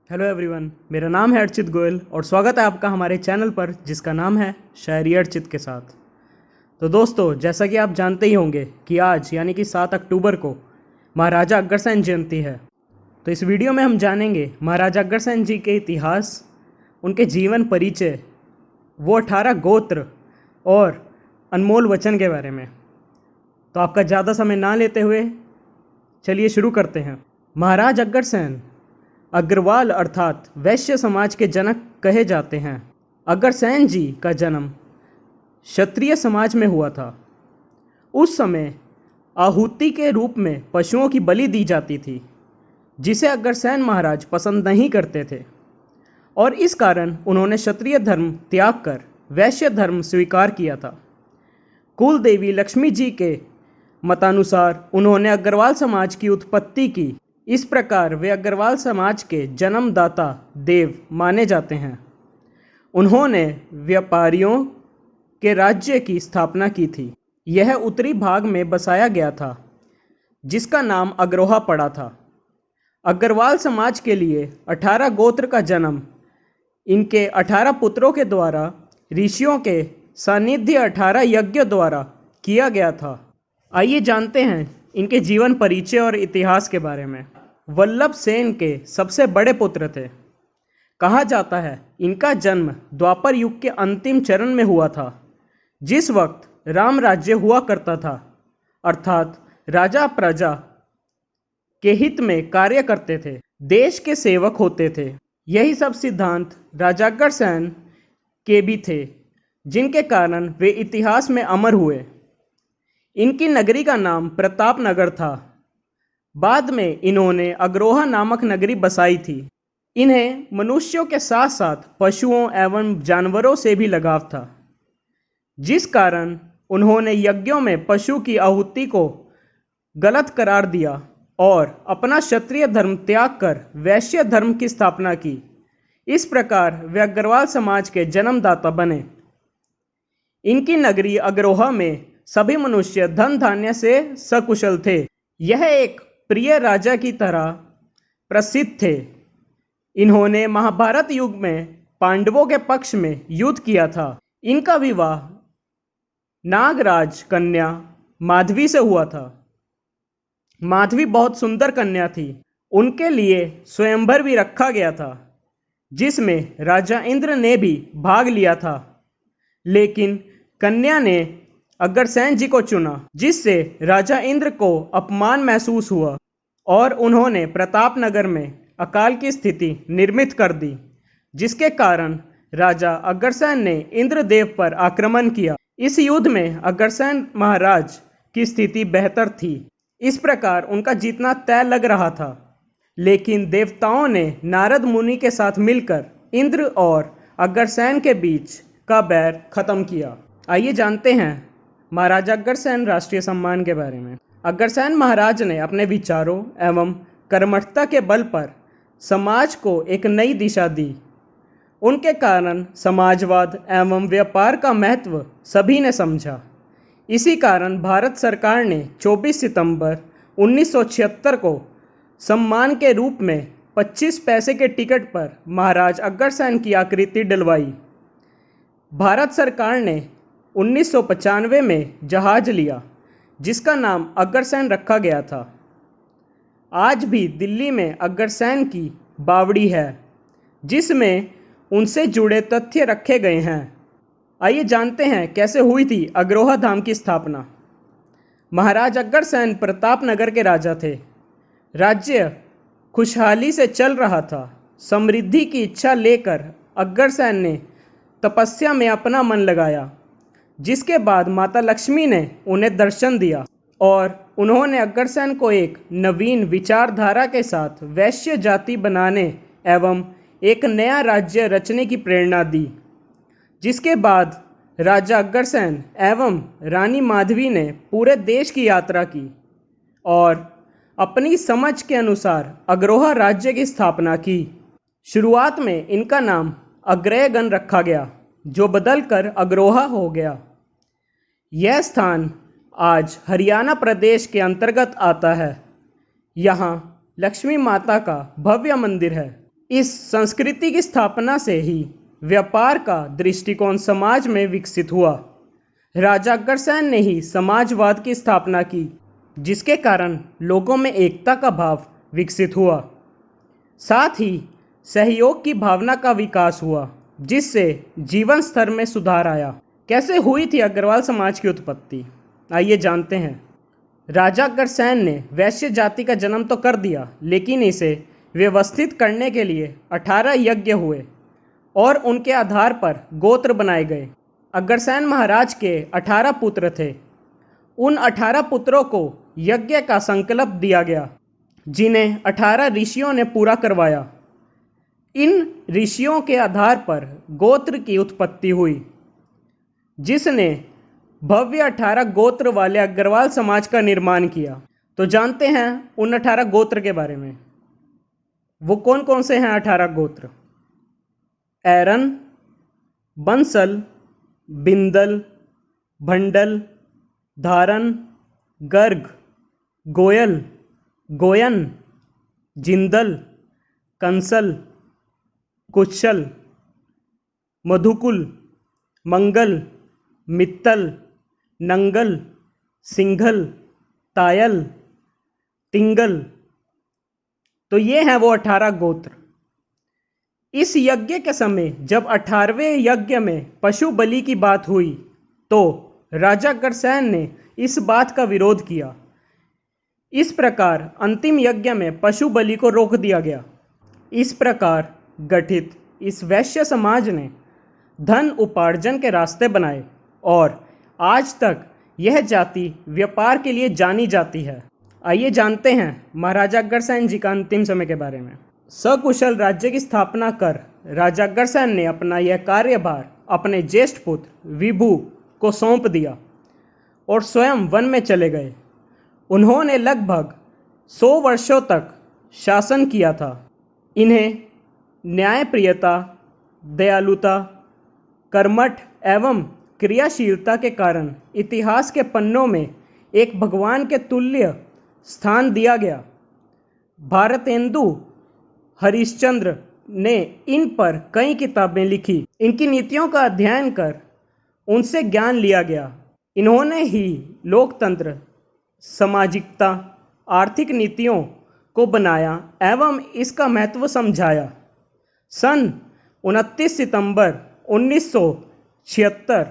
Hello everyone, मेरा नाम है अर्चित गोयल और स्वागत है आपका हमारे चैनल पर जिसका नाम है शायरी अर्चित के साथ। तो दोस्तों, जैसा कि आप जानते ही होंगे कि आज यानी कि 7 अक्टूबर को महाराजा अग्रसेन जयंती है। तो इस वीडियो में हम जानेंगे महाराजा अग्रसेन जी के इतिहास, उनके जीवन परिचय, वो 18 गोत्र और अनमोल वचन के बारे में। तो आपका ज़्यादा समय ना लेते हुए चलिए शुरू करते हैं। महाराज अग्रसेन अग्रवाल अर्थात वैश्य समाज के जनक कहे जाते हैं। अग्रसेन जी का जन्म क्षत्रिय समाज में हुआ था। उस समय आहुति के रूप में पशुओं की बलि दी जाती थी, जिसे अग्रसेन महाराज पसंद नहीं करते थे और इस कारण उन्होंने क्षत्रिय धर्म त्याग कर वैश्य धर्म स्वीकार किया था। कुल देवी लक्ष्मी जी के मतानुसार उन्होंने अग्रवाल समाज की उत्पत्ति की। इस प्रकार वे अग्रवाल समाज के जन्मदाता देव माने जाते हैं। उन्होंने व्यापारियों के राज्य की स्थापना की थी। यह उत्तरी भाग में बसाया गया था, जिसका नाम अग्रोहा पड़ा था। अग्रवाल समाज के लिए 18 गोत्र का जन्म इनके 18 पुत्रों के द्वारा ऋषियों के सानिध्य 18 यज्ञ द्वारा किया गया था। आइए जानते हैं इनके जीवन परिचय और इतिहास के बारे में। वल्लभ सेन के सबसे बड़े पुत्र थे। कहा जाता है इनका जन्म द्वापर युग के अंतिम चरण में हुआ था, जिस वक्त राम राज्य हुआ करता था, अर्थात राजा प्रजा के हित में कार्य करते थे, देश के सेवक होते थे। यही सब सिद्धांत राजा अग्रसेन के भी थे, जिनके कारण वे इतिहास में अमर हुए। इनकी नगरी का नाम प्रताप नगर था। बाद में इन्होंने अग्रोहा नामक नगरी बसाई थी। इन्हें मनुष्यों के साथ साथ पशुओं एवं जानवरों से भी लगाव था, जिस कारण उन्होंने यज्ञों में पशु की आहुति को गलत करार दिया और अपना क्षत्रिय धर्म त्याग कर वैश्य धर्म की स्थापना की। इस प्रकार वे अग्रवाल समाज के जन्मदाता बने। इनकी नगरी अग्रोहा में सभी मनुष्य धन धान्य से सकुशल थे। यह एक प्रिय राजा की तरह प्रसिद्ध थे। इन्होंने महाभारत युग में पांडवों के पक्ष में युद्ध किया था। इनका विवाह नागराज कन्या माधवी से हुआ था। माधवी बहुत सुंदर कन्या थी। उनके लिए स्वयंवर भी रखा गया था, जिसमें राजा इंद्र ने भी भाग लिया था, लेकिन कन्या ने अग्रसेन जी को चुना, जिससे राजा इंद्र को अपमान महसूस हुआ और उन्होंने प्रताप नगर में अकाल की स्थिति निर्मित कर दी, जिसके कारण राजा अग्रसेन ने इंद्रदेव पर आक्रमण किया। इस युद्ध में अग्रसेन महाराज की स्थिति बेहतर थी। इस प्रकार उनका जीतना तय लग रहा था, लेकिन देवताओं ने नारद मुनि के साथ मिलकर इंद्र और अग्रसेन के बीच का बैर खत्म किया। आइए जानते हैं महाराजा अग्रसेन राष्ट्रीय सम्मान के बारे में। अग्रसेन महाराज ने अपने विचारों एवं कर्मठता के बल पर समाज को एक नई दिशा दी। उनके कारण समाजवाद एवं व्यापार का महत्व सभी ने समझा। इसी कारण भारत सरकार ने 24 सितंबर 1976 को सम्मान के रूप में 25 पैसे के टिकट पर महाराज अग्रसेन की आकृति डलवाई। भारत सरकार ने 1995 में जहाज लिया, जिसका नाम अग्रसेन रखा गया था। आज भी दिल्ली में अग्रसेन की बावड़ी है, जिसमें उनसे जुड़े तथ्य रखे गए हैं। आइए जानते हैं कैसे हुई थी अग्रोहा धाम की स्थापना। महाराज अग्रसेन प्रताप नगर के राजा थे। राज्य खुशहाली से चल रहा था। समृद्धि की इच्छा लेकर अग्रसेन ने तपस्या में अपना मन लगाया, जिसके बाद माता लक्ष्मी ने उन्हें दर्शन दिया और उन्होंने अग्रसेन को एक नवीन विचारधारा के साथ वैश्य जाति बनाने एवं एक नया राज्य रचने की प्रेरणा दी। जिसके बाद राजा अग्रसेन एवं रानी माधवी ने पूरे देश की यात्रा की और अपनी समझ के अनुसार अग्रोहा राज्य की स्थापना की। शुरुआत में इनका नाम अग्रयगण रखा गया, जो बदलकर अग्रोहा हो गया। यह स्थान आज हरियाणा प्रदेश के अंतर्गत आता है। यहाँ लक्ष्मी माता का भव्य मंदिर है। इस संस्कृति की स्थापना से ही व्यापार का दृष्टिकोण समाज में विकसित हुआ। राजा अग्रसेन ने ही समाजवाद की स्थापना की, जिसके कारण लोगों में एकता का भाव विकसित हुआ। साथ ही सहयोग की भावना का विकास हुआ, जिससे जीवन स्तर में सुधार आया। कैसे हुई थी अग्रवाल समाज की उत्पत्ति, आइए जानते हैं। राजा अग्रसेन ने वैश्य जाति का जन्म तो कर दिया, लेकिन इसे व्यवस्थित करने के लिए 18 यज्ञ हुए और उनके आधार पर गोत्र बनाए गए। अग्रसेन महाराज के 18 पुत्र थे। उन 18 पुत्रों को यज्ञ का संकल्प दिया गया, जिन्हें 18 ऋषियों ने पूरा करवाया। इन ऋषियों के आधार पर गोत्र की उत्पत्ति हुई, जिसने भव्य 18 गोत्र वाले अग्रवाल समाज का निर्माण किया। तो जानते हैं उन 18 गोत्र के बारे में। वो कौन कौन से हैं 18 गोत्र? ऐरन, बंसल, बिंदल, भंडल, धारन, गर्ग, गोयल, गोयन, जिंदल, कंसल, कुशल, मधुकुल, मंगल, मित्तल, नंगल, सिंघल, तायल, तिंगल। तो ये हैं वो 18 गोत्र। इस यज्ञ के समय जब 18वें यज्ञ में पशु बलि की बात हुई, तो राजा अग्रसेन ने इस बात का विरोध किया। इस प्रकार अंतिम यज्ञ में पशु बलि को रोक दिया गया। इस प्रकार गठित इस वैश्य समाज ने धन उपार्जन के रास्ते बनाए और आज तक यह जाति व्यापार के लिए जानी जाती है। आइए जानते हैं महाराजा अग्रसेन जी का अंतिम समय के बारे में। सकुशल राज्य की स्थापना कर राजा अग्रसेन ने अपना यह कार्यभार अपने ज्येष्ठ पुत्र विभु को सौंप दिया और स्वयं वन में चले गए। उन्होंने लगभग 100 वर्षों तक शासन किया था। इन्हें न्यायप्रियता, दयालुता, कर्मठ एवं क्रियाशीलता के कारण इतिहास के पन्नों में एक भगवान के तुल्य स्थान दिया गया। भारतेंदु हरिश्चंद्र ने इन पर कई किताबें लिखी। इनकी नीतियों का अध्ययन कर उनसे ज्ञान लिया गया। इन्होंने ही लोकतंत्र, सामाजिकता, आर्थिक नीतियों को बनाया एवं इसका महत्व समझाया। सन 29 सितंबर 1976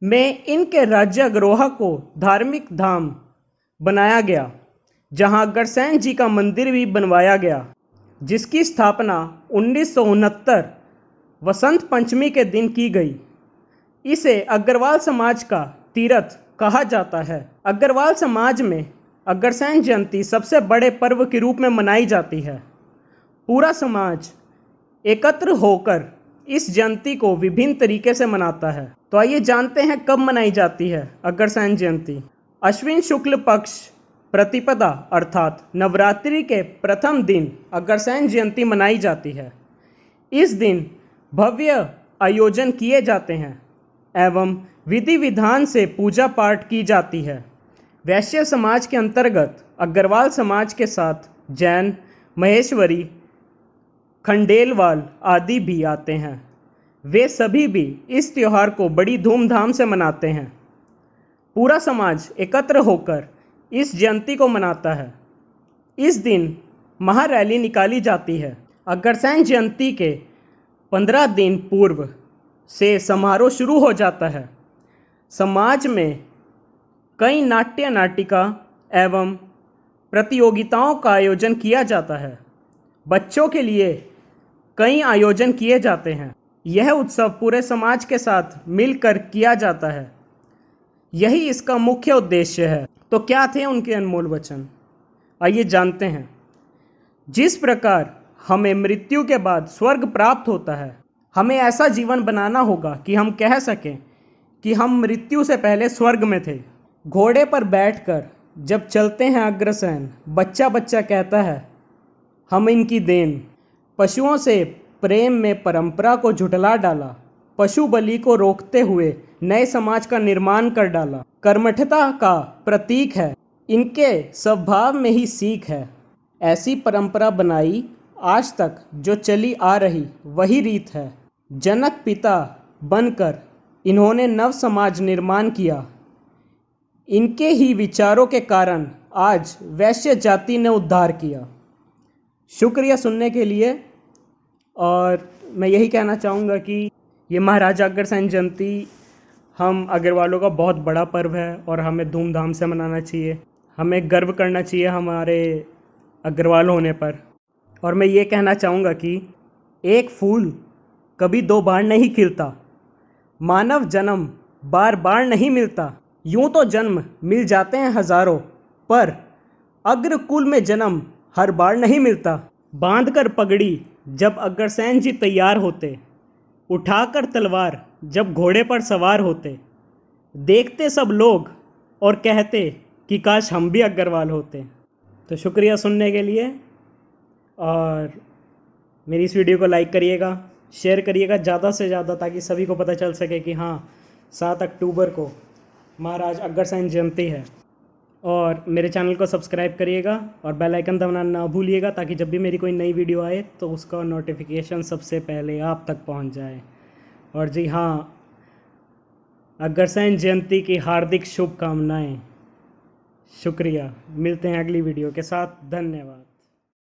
में इनके राज्यारोह को धार्मिक धाम बनाया गया, जहां अग्रसेन जी का मंदिर भी बनवाया गया, जिसकी स्थापना 1969 वसंत पंचमी के दिन की गई। इसे अग्रवाल समाज का तीर्थ कहा जाता है। अग्रवाल समाज में अग्रसेन जयंती सबसे बड़े पर्व के रूप में मनाई जाती है। पूरा समाज एकत्र होकर इस जयंती को विभिन्न तरीके से मनाता है। तो आइए जानते हैं कब मनाई जाती है अग्रसेन जयंती। अश्विन शुक्ल पक्ष प्रतिपदा अर्थात नवरात्रि के प्रथम दिन अग्रसेन जयंती मनाई जाती है। इस दिन भव्य आयोजन किए जाते हैं एवं विधि विधान से पूजा पाठ की जाती है। वैश्य समाज के अंतर्गत अग्रवाल समाज के साथ जैन, महेश्वरी, खंडेलवाल आदि भी आते हैं। वे सभी भी इस त्यौहार को बड़ी धूमधाम से मनाते हैं। पूरा समाज एकत्र होकर इस जयंती को मनाता है। इस दिन महारैली निकाली जाती है। अग्रसेन जयंती के 15 दिन पूर्व से समारोह शुरू हो जाता है। समाज में कई नाट्य नाटिका एवं प्रतियोगिताओं का आयोजन किया जाता है। बच्चों के लिए कई आयोजन किए जाते हैं। यह उत्सव पूरे समाज के साथ मिलकर किया जाता है। यही इसका मुख्य उद्देश्य है। तो क्या थे उनके अनमोल वचन, आइए जानते हैं। जिस प्रकार हमें मृत्यु के बाद स्वर्ग प्राप्त होता है, हमें ऐसा जीवन बनाना होगा कि हम कह सकें कि हम मृत्यु से पहले स्वर्ग में थे। घोड़े पर बैठकर जब चलते हैं अग्रसेन, बच्चा बच्चा कहता है हम इनकी देन। पशुओं से प्रेम में परंपरा को झुठला डाला, पशु बलि को रोकते हुए नए समाज का निर्माण कर डाला। कर्मठता का प्रतीक है, इनके स्वभाव में ही सीख है। ऐसी परंपरा बनाई आज तक जो चली आ रही वही रीत है। जनक पिता बनकर इन्होंने नव समाज निर्माण किया। इनके ही विचारों के कारण आज वैश्य जाति ने उद्धार किया। शुक्रिया सुनने के लिए। और मैं यही कहना चाहूँगा कि ये महाराजा अग्रसेन जयंती हम अग्रवालों का बहुत बड़ा पर्व है और हमें धूमधाम से मनाना चाहिए। हमें गर्व करना चाहिए हमारे अग्रवाल होने पर। और मैं ये कहना चाहूँगा कि एक फूल कभी दो बार नहीं खिलता, मानव जन्म बार बार नहीं मिलता। यूँ तो जन्म मिल जाते हैं हज़ारों, पर अग्रकुल में जन्म हर बार नहीं मिलता। बांध कर पगड़ी जब अग्रसेन जी तैयार होते, उठाकर तलवार जब घोड़े पर सवार होते, देखते सब लोग और कहते कि काश हम भी अग्रवाल होते। तो शुक्रिया सुनने के लिए। और मेरी इस वीडियो को लाइक करिएगा, शेयर करिएगा ज़्यादा से ज़्यादा, ताकि सभी को पता चल सके कि हाँ 7 अक्टूबर को महाराज अग्रसेन जयंती है। और मेरे चैनल को सब्सक्राइब करिएगा और बेल आइकन दबाना ना भूलिएगा, ताकि जब भी मेरी कोई नई वीडियो आए तो उसका नोटिफिकेशन सबसे पहले आप तक पहुंच जाए। और जी हाँ, अग्रसेन जयंती की हार्दिक शुभकामनाएं। शुक्रिया। मिलते हैं अगली वीडियो के साथ। धन्यवाद।